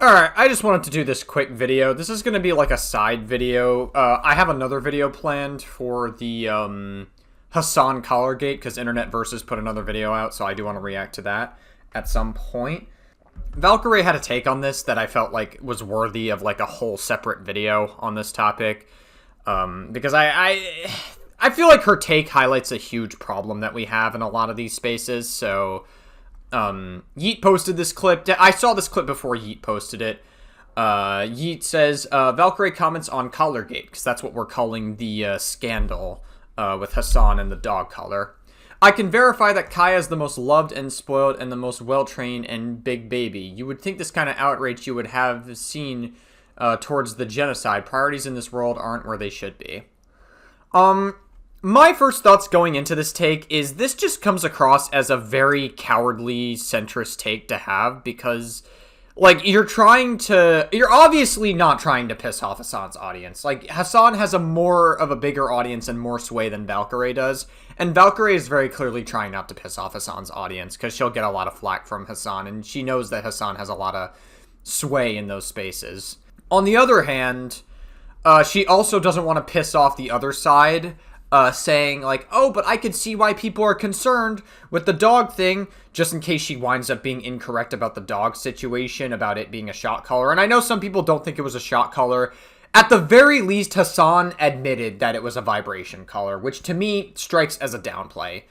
Alright, I just wanted to do this quick video. This is going to be like a side video. I have another video planned for the Hasan Collargate, because Internet Versus put another video out, so I do want to react to that at some point. Valkyrae had a take on this that I felt like was worthy of like a whole separate video on this topic. Because I feel like her take highlights a huge problem that we have in a lot of these spaces, so... Yeet posted this clip. I saw this clip before Yeet posted it. Yeet says, Valkyrae comments on Collargate, because that's what we're calling the scandal with Hasan and the dog collar. I can verify that Kaya is the most loved and spoiled and the most well-trained and big baby. You would think this kind of outrage you would have seen towards the genocide. Priorities in this world aren't where they should be. My first thoughts going into this take is this just comes across as a very cowardly centrist take to have, because, like, you're obviously not trying to piss off Hasan's audience. Like, Hasan has a more of a bigger audience and more sway than Valkyrae does, and Valkyrae is very clearly trying not to piss off Hasan's audience, because she'll get a lot of flack from Hasan, and she knows that Hasan has a lot of sway in those spaces. On the other hand, she also doesn't want to piss off the other side, saying, like, oh, but I could see why people are concerned with the dog thing, just in case she winds up being incorrect about the dog situation, about it being a shock collar. And I know some people don't think it was a shock collar. At the very least, Hasan admitted that it was a vibration collar, which to me strikes as a downplay.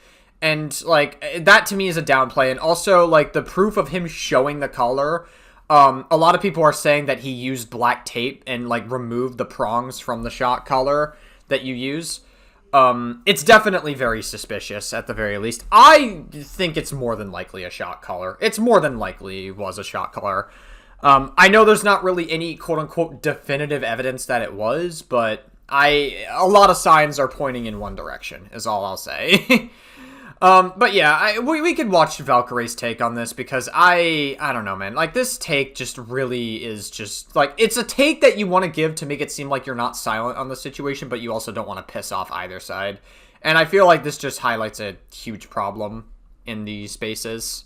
And, like, that to me is a downplay. And also, like, the proof of him showing the collar, a lot of people are saying that he used black tape and, like, removed the prongs from the shock collar that you use. It's definitely very suspicious, at the very least. I think it's more than likely a shock collar. It's more than likely was a shock collar. I know there's not really any quote-unquote definitive evidence that it was, but a lot of signs are pointing in one direction, is all I'll say. But yeah, we could watch Valkyrae's take on this, because I don't know, man. Like, this take just really is just, like, it's a take that you want to give to make it seem like you're not silent on the situation, but you also don't want to piss off either side. And I feel like this just highlights a huge problem in these spaces.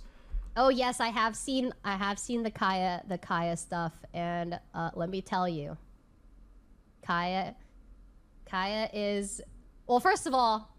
Oh yes, I have seen the Kaya stuff, and let me tell you, Kaya is, well, first of all,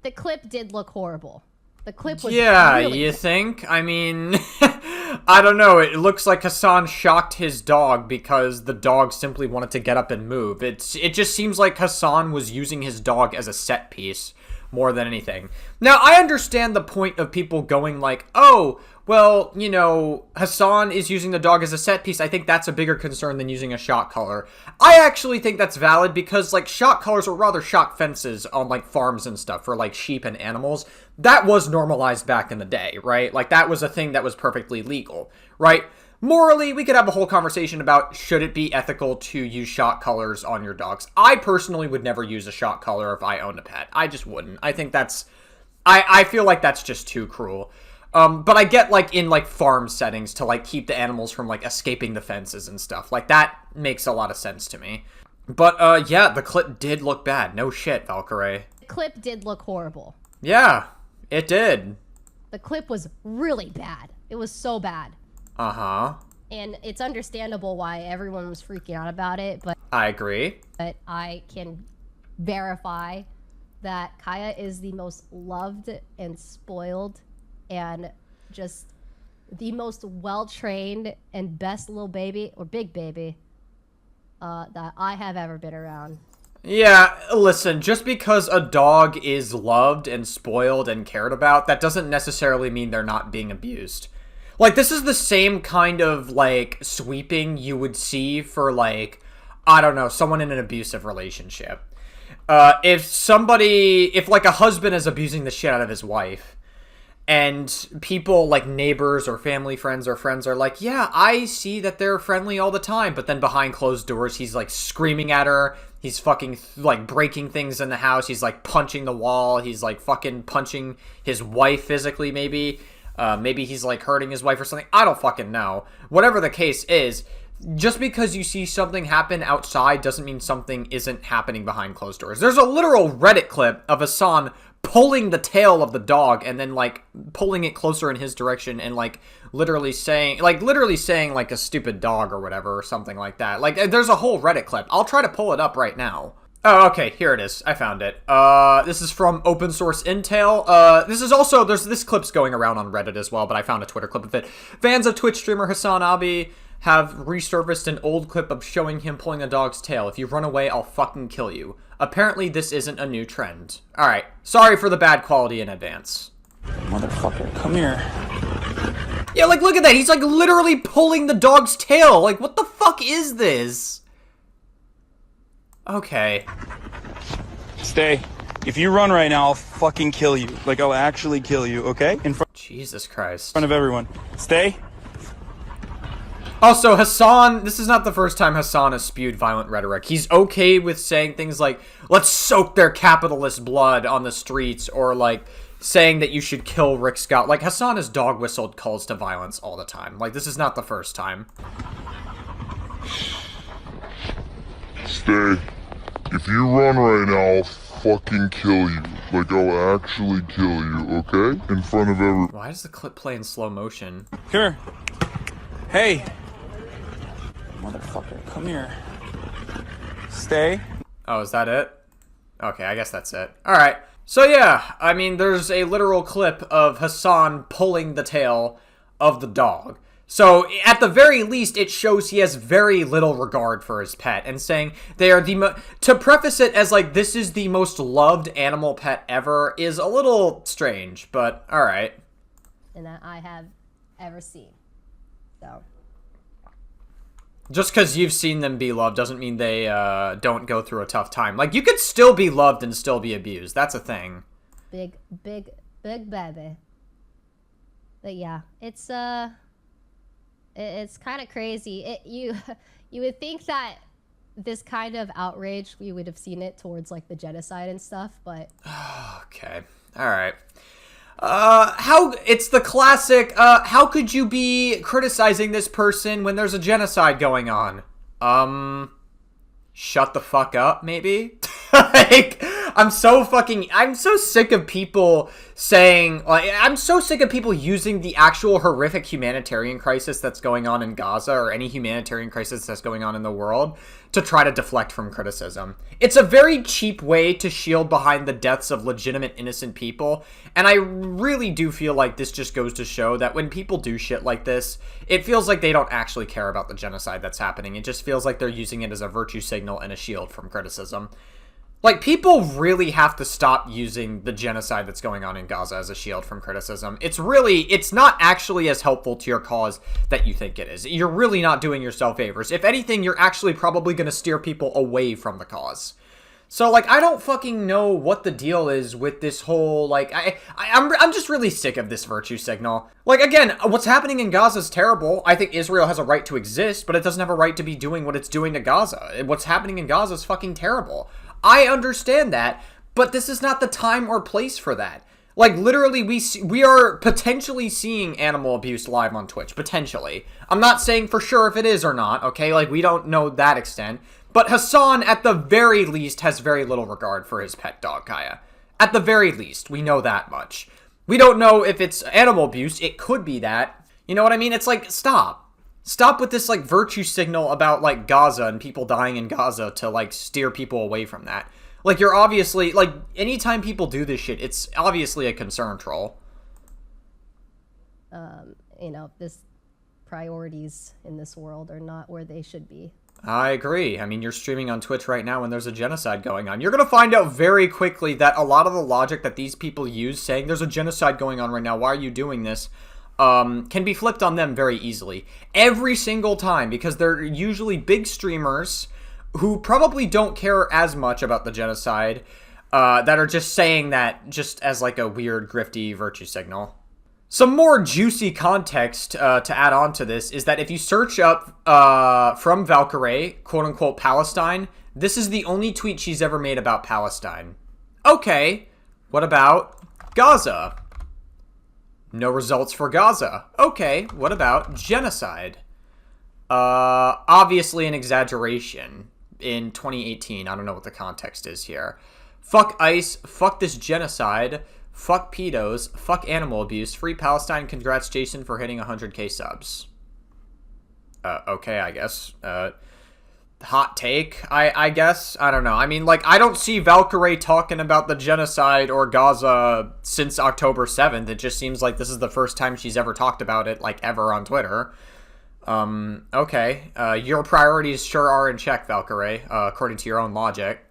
the clip did look horrible. The clip was really you think? I mean, I don't know. It looks like Hasan shocked his dog because the dog simply wanted to get up and move. It just seems like Hasan was using his dog as a set piece more than anything. Now, I understand the point of people going like, oh, well, you know, Hasan is using the dog as a set piece. I think that's a bigger concern than using a shock collar. I actually think that's valid because, like, shock collars, or rather shock fences on, like, farms and stuff for, like, sheep and animals, that was normalized back in the day, right? Like, that was a thing that was perfectly legal, right? Morally, we could have a whole conversation about should it be ethical to use shock collars on your dogs. I personally would never use a shock collar if I owned a pet. I just wouldn't. I think that's... I feel like that's just too cruel. But I get, like, in, like, farm settings to, like, keep the animals from, like, escaping the fences and stuff. Like, that makes a lot of sense to me. But, yeah, the clip did look bad. No shit, Valkyrae. The clip did look horrible. Yeah, it did. The clip was really bad. It was so bad. Uh-huh. And it's understandable why everyone was freaking out about it, but... I agree. But I can verify that Kaya is the most loved and spoiled and just the most well-trained and best little baby, or big baby, that I have ever been around. Yeah, listen, just because a dog is loved and spoiled and cared about, that doesn't necessarily mean they're not being abused. Like, this is the same kind of, like, sweeping you would see for, like, I don't know, someone in an abusive relationship. If, like, a husband is abusing the shit out of his wife, and people, like, neighbors or family friends or friends are like, yeah, I see that they're friendly all the time, but then behind closed doors, he's, like, screaming at her, he's fucking, like, breaking things in the house, he's, like, punching the wall, he's, like, fucking punching his wife physically, maybe he's, like, hurting his wife or something, I don't fucking know. Whatever the case is, just because you see something happen outside doesn't mean something isn't happening behind closed doors. There's a literal Reddit clip of Hasan pulling the tail of the dog and then, like, pulling it closer in his direction and, like, literally saying, like, a stupid dog or whatever or something like that. Like, there's a whole Reddit clip. I'll try to pull it up right now. Oh, okay, here it is. I found it. This is from Open Source Intel. This is also, this clip's going around on Reddit as well, but I found a Twitter clip of it. Fans of Twitch streamer Hasan Abi have resurfaced an old clip of showing him pulling a dog's tail. If you run away, I'll fucking kill you. Apparently, this isn't a new trend. Alright, sorry for the bad quality in advance. Motherfucker, come here. Yeah, like, look at that. He's, like, literally pulling the dog's tail. Like, what the fuck is this? Okay. Stay. If you run right now, I'll fucking kill you. Like, I'll actually kill you, okay? Jesus Christ. In front of everyone. Stay. Also, Hasan, this is not the first time Hasan has spewed violent rhetoric. He's okay with saying things like, let's soak their capitalist blood on the streets, or, like, saying that you should kill Rick Scott. Like, Hasan has dog-whistled calls to violence all the time. Like, this is not the first time. Stay. If you run right now, I'll fucking kill you. Like, I'll actually kill you, okay? In front of everyone. Why does the clip play in slow motion? Come here. Hey. Motherfucker, come here. Stay. Oh, is that it? Okay, I guess that's it. Alright. So yeah, I mean, there's a literal clip of Hasan pulling the tail of the dog. So, at the very least, it shows he has very little regard for his pet, and saying they are to preface it as, like, this is the most loved animal pet ever is a little strange, but alright. And that I have ever seen. So. Just because you've seen them be loved doesn't mean they don't go through a tough time. Like, you could still be loved and still be abused. That's a thing. Big baby. But yeah, it's kind of crazy. You would think that this kind of outrage, we would have seen it towards, like, the genocide and stuff, but... Okay. Alright. It's the classic, how could you be criticizing this person when there's a genocide going on? Shut the fuck up, maybe? Like, I'm so sick of people saying, like, I'm so sick of people using the actual horrific humanitarian crisis that's going on in Gaza, or any humanitarian crisis that's going on in the world, to try to deflect from criticism. It's a very cheap way to shield behind the deaths of legitimate innocent people, and I really do feel like this just goes to show that when people do shit like this, it feels like they don't actually care about the genocide that's happening. It just feels like they're using it as a virtue signal and a shield from criticism. Like, people really have to stop using the genocide that's going on in Gaza as a shield from criticism. It's not actually as helpful to your cause that you think it is. You're really not doing yourself favors. If anything, you're actually probably going to steer people away from the cause. So, like, I don't fucking know what the deal is with this whole, like, I'm just really sick of this virtue signal. Like, again, what's happening in Gaza is terrible. I think Israel has a right to exist, but it doesn't have a right to be doing what it's doing to Gaza. What's happening in Gaza is fucking terrible. I understand that, but this is not the time or place for that. Like, literally, we are potentially seeing animal abuse live on Twitch. Potentially. I'm not saying for sure if it is or not, okay? Like, we don't know that extent. But Hasan, at the very least, has very little regard for his pet dog, Kaya. At the very least, we know that much. We don't know if it's animal abuse. It could be that. You know what I mean? It's like, stop. Stop with this, like, virtue signal about, like, Gaza and people dying in Gaza to, like, steer people away from that. Like, you're obviously, like, anytime people do this shit, it's obviously a concern, troll. You know, this priorities in this world are not where they should be. I agree. I mean, you're streaming on Twitch right now when there's a genocide going on. You're going to find out very quickly that a lot of the logic that these people use, saying there's a genocide going on right now, why are you doing this, can be flipped on them very easily. Every single time, because they're usually big streamers who probably don't care as much about the genocide, that are just saying that just as, like, a weird, grifty virtue signal. Some more juicy context to add on to this is that if you search up from Valkyrae, quote-unquote Palestine, this is the only tweet she's ever made about Palestine. Okay, what about Gaza? No results for Gaza. Okay, what about genocide? Obviously an exaggeration in 2018. I don't know what the context is here. Fuck ICE, fuck this genocide, fuck pedos, fuck animal abuse, free Palestine, congrats Jason for hitting 100k subs. Okay, I guess. Hot take, I guess. I don't know. I mean, like, I don't see Valkyrae talking about the genocide or Gaza since October 7th. It just seems like this is the first time she's ever talked about it, like, ever on Twitter. Okay. Your priorities sure are in check, Valkyrae, according to your own logic.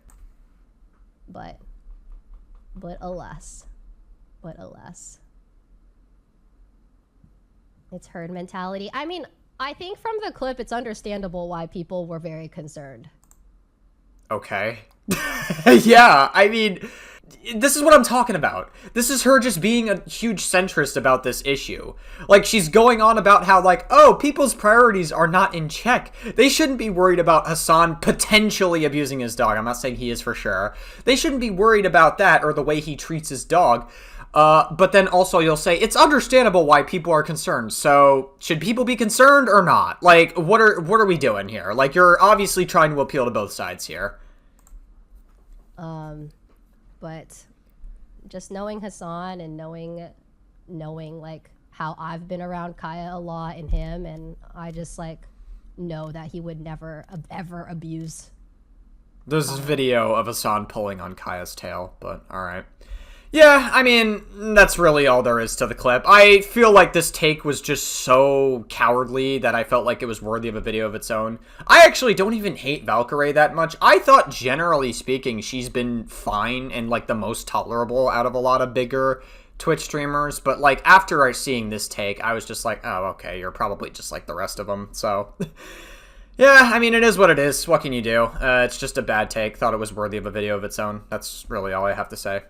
But alas. It's herd mentality. I mean, I think from the clip, it's understandable why people were very concerned. Okay. Yeah, I mean, this is what I'm talking about. This is her just being a huge centrist about this issue. Like, she's going on about how, like, oh, people's priorities are not in check. They shouldn't be worried about Hasan potentially abusing his dog. I'm not saying he is for sure. They shouldn't be worried about that or the way he treats his dog. But then also you'll say, it's understandable why people are concerned. So, should people be concerned or not? Like, what are we doing here? Like, you're obviously trying to appeal to both sides here. But just knowing Hasan and knowing like how I've been around Kaya a lot and him, and I just like know that he would never ever abuse. There's this video of Hasan pulling on Kaya's tail, but alright. Yeah, I mean, that's really all there is to the clip. I feel like this take was just so cowardly that I felt like it was worthy of a video of its own. I actually don't even hate Valkyrae that much. I thought, generally speaking, she's been fine and, like, the most tolerable out of a lot of bigger Twitch streamers. But, like, after seeing this take, I was just like, oh, okay, you're probably just like the rest of them, so... Yeah, I mean, it is what it is. What can you do? It's just a bad take. Thought it was worthy of a video of its own. That's really all I have to say.